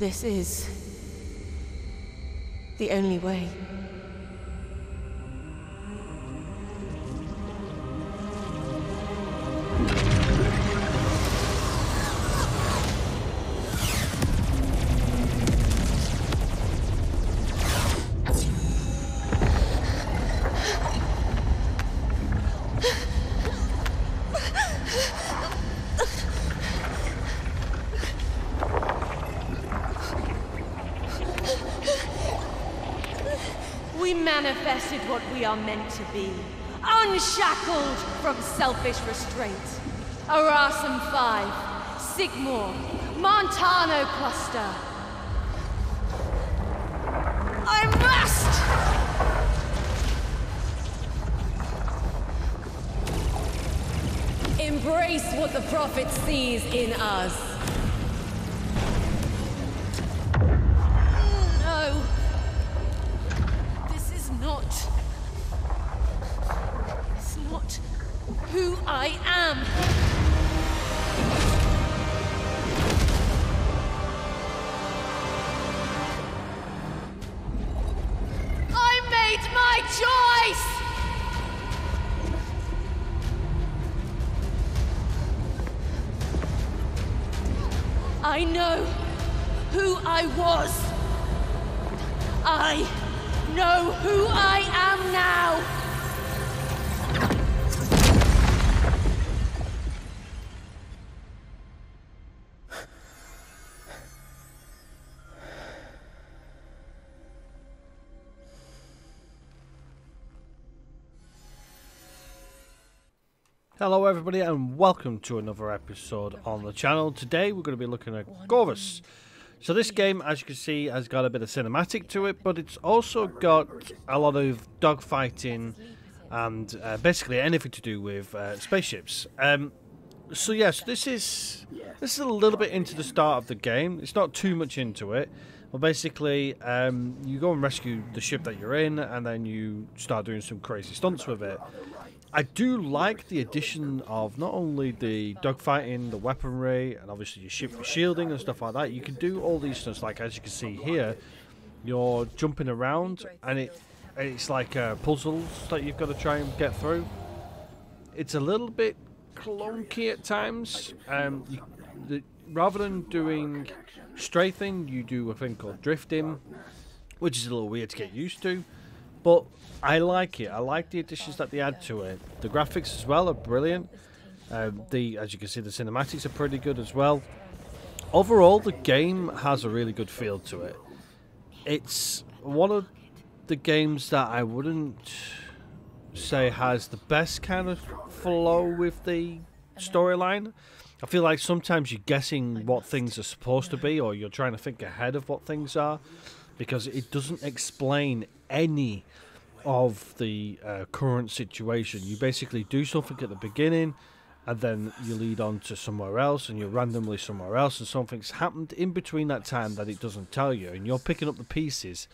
This is the only way. We manifested what we are meant to be, unshackled from selfish restraint. Arasam 5, Sigmore, Montano Cluster. I must! Embrace what the Prophet sees in us. No. This is not who I am. I made my choice! I know who I was. I know who I am now. Hello everybody and welcome to another episode on the channel. Today we're going to be looking at Gorvus. So this game, as you can see, has got a bit of cinematic to it, but it's also got a lot of dogfighting and basically anything to do with spaceships. So yes, this is a little bit into the start of the game. It's not too much into it. Well, basically, you go and rescue the ship that you're in, and then you start doing some crazy stunts with it. I do like the addition of not only the dogfighting, the weaponry, and obviously your ship shielding and stuff like that. You can do all these things, like as you can see here, you're jumping around, and it's like puzzles that you've got to try and get through. It's a little bit clunky at times. Rather than doing strafing, you do a thing called drifting, which is a little weird to get used to. But I like it. I like the additions that they add to it. The graphics as well are brilliant. As you can see, the cinematics are pretty good as well. Overall, the game has a really good feel to it. It's one of the games that I wouldn't say has the best kind of flow with the storyline. I feel like sometimes you're guessing what things are supposed to be, or you're trying to think ahead of what things are, because it doesn't explain any of the current situation. You basically do something at the beginning, and then you lead on to somewhere else, and you're randomly somewhere else, and something's happened in between that time that it doesn't tell you, and you're picking up the pieces,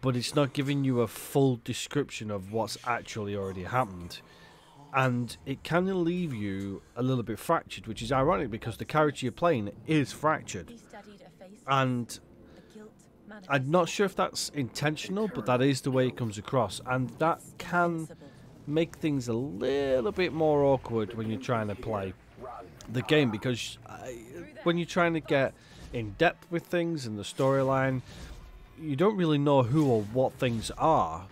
but it's not giving you a full description of what's actually already happened. And it can leave you a little bit fractured, which is ironic because the character you're playing is fractured. And I'm not sure if that's intentional, but that is the way it comes across, and that can make things a little bit more awkward when you're trying to play the game, because when you're trying to get in depth with things in the storyline, you don't really know who or what things are.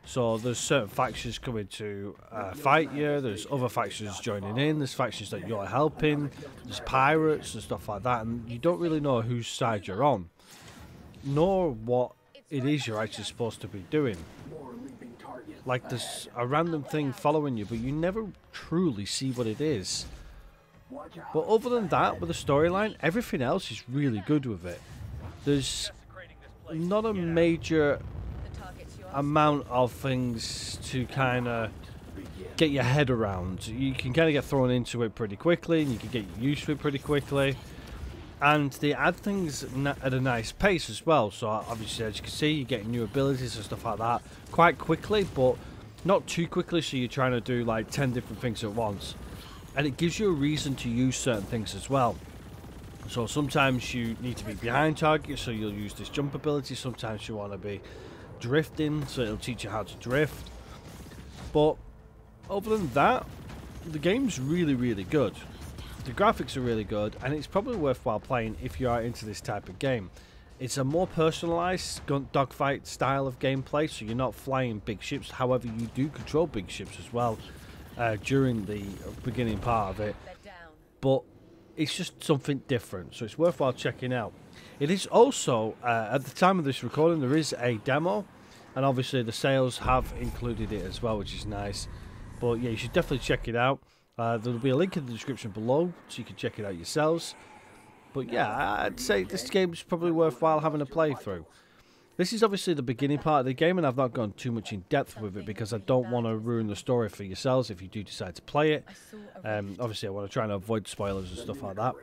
So there's certain factions coming to fight you, there's other factions joining in, there's factions that you're helping, there's pirates and stuff like that, and you don't really know whose side you're on, nor what it is you're actually supposed to be doing. Like, there's a random thing following you, but you never truly see what it is. But other than that, with the storyline, everything else is really good with it. There's not a major amount of things to kind of get your head around. You can kind of get thrown into it pretty quickly, and you can get used to it pretty quickly. And they add things at a nice pace as well. So obviously, as you can see, you're getting new abilities and stuff like that quite quickly, but not too quickly, so you're trying to do like 10 different things at once. And it gives you a reason to use certain things as well. So sometimes you need to be behind targets, so you'll use this jump ability. Sometimes you want to be drifting, so it'll teach you how to drift. But other than that, the game's really, really good. The graphics are really good, and it's probably worthwhile playing if you are into this type of game. It's a more personalised dogfight style of gameplay, so you're not flying big ships. However, you do control big ships as well during the beginning part of it. But it's just something different, so it's worthwhile checking out. It is also, at the time of this recording, there is a demo, and obviously the sales have included it as well, which is nice. But yeah, you should definitely check it out. There'll be a link in the description below, so you can check it out yourselves. But yeah, I'd say this game is probably worthwhile having a playthrough. This is obviously the beginning part of the game, and I've not gone too much in depth with it because I don't want to ruin the story for yourselves if you do decide to play it. Obviously, I want to try and avoid spoilers and stuff like that.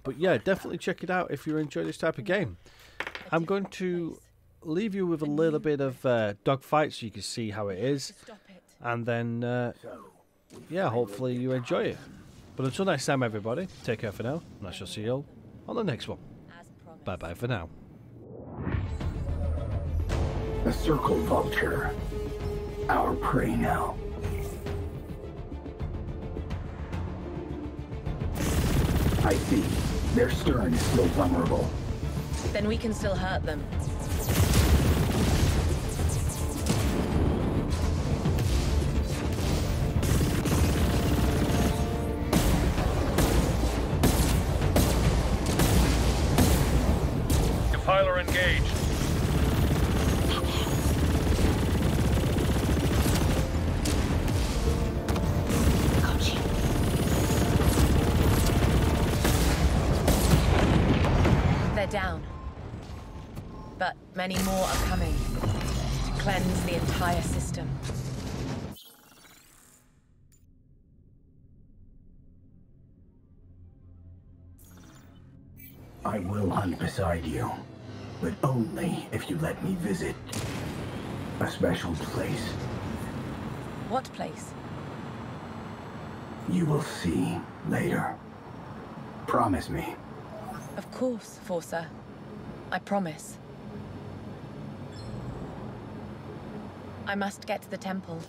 But yeah, definitely check it out if you enjoy this type of game. I'm going to leave you with a little bit of dogfight so you can see how it is. And then, yeah, hopefully you enjoy it. But until next time, everybody, take care for now, and I shall see you all on the next one. Bye-bye for now. The circle vulture. Our prey now. I see. Their stern is still vulnerable. Then we can still hurt them. Defiler engaged. Got you. They're down. But many more are coming to cleanse the entire system. I will hunt beside you, but only if you let me visit a special place. What place? You will see later. Promise me. Of course, Forcer. I promise. I must get to the temple.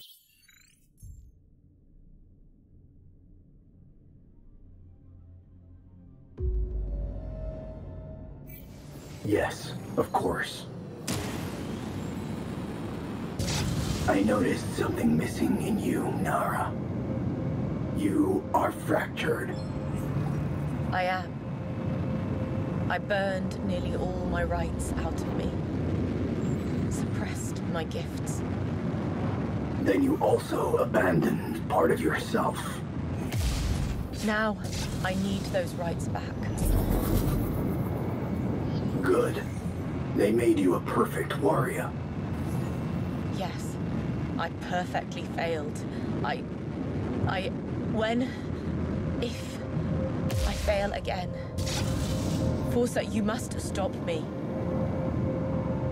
Yes, of course. I noticed something missing in you, Nara. You are fractured. I am. I burned nearly all my rights out of me. Suppressed my gifts. Then you also abandoned part of yourself. Now, I need those rights back. Good. They made you a perfect warrior. Yes, I perfectly failed. If I fail again, Forcer, you must stop me.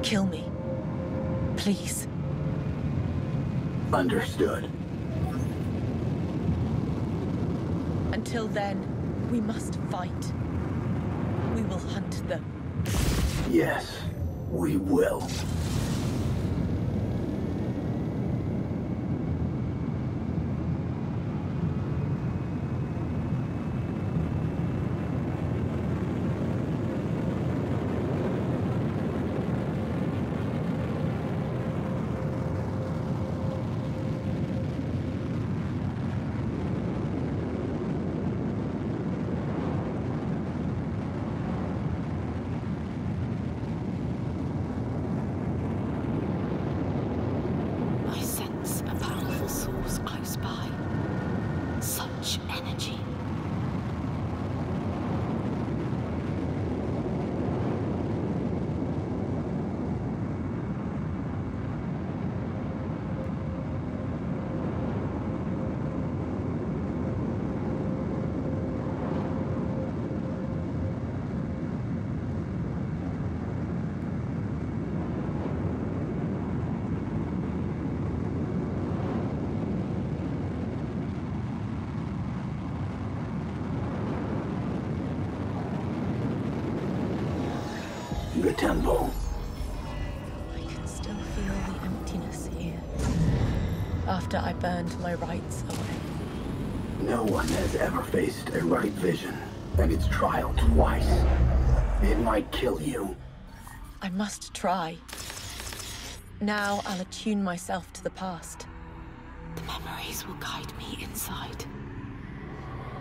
Kill me. Please. Understood. Until then, we must fight. We will hunt them. Yes, we will. temple. I can still feel the emptiness here. After I burned my rights away. No one has ever faced a right vision and its trial twice. It might kill you. I must try. Now I'll attune myself to the past. The memories will guide me inside.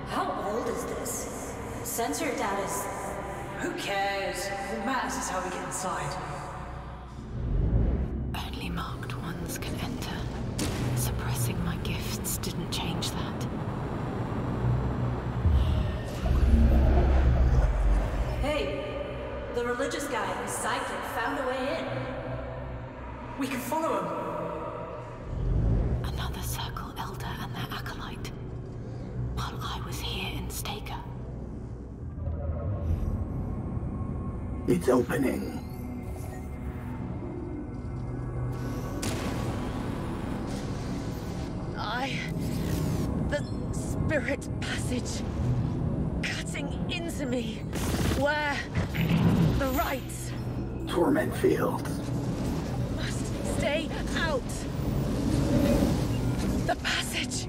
How old is this? Sensor data's... Who cares? What matters is how we get inside. Only marked ones can enter. Suppressing my gifts didn't change that. Hey, the religious guy and his sidekick found a way in. We can follow him. Another Circle Elder and their acolyte. While I was here in Staker. It's opening. The spirit passage cutting into me. Where? The rights. Torment fields. Must stay out. The passage.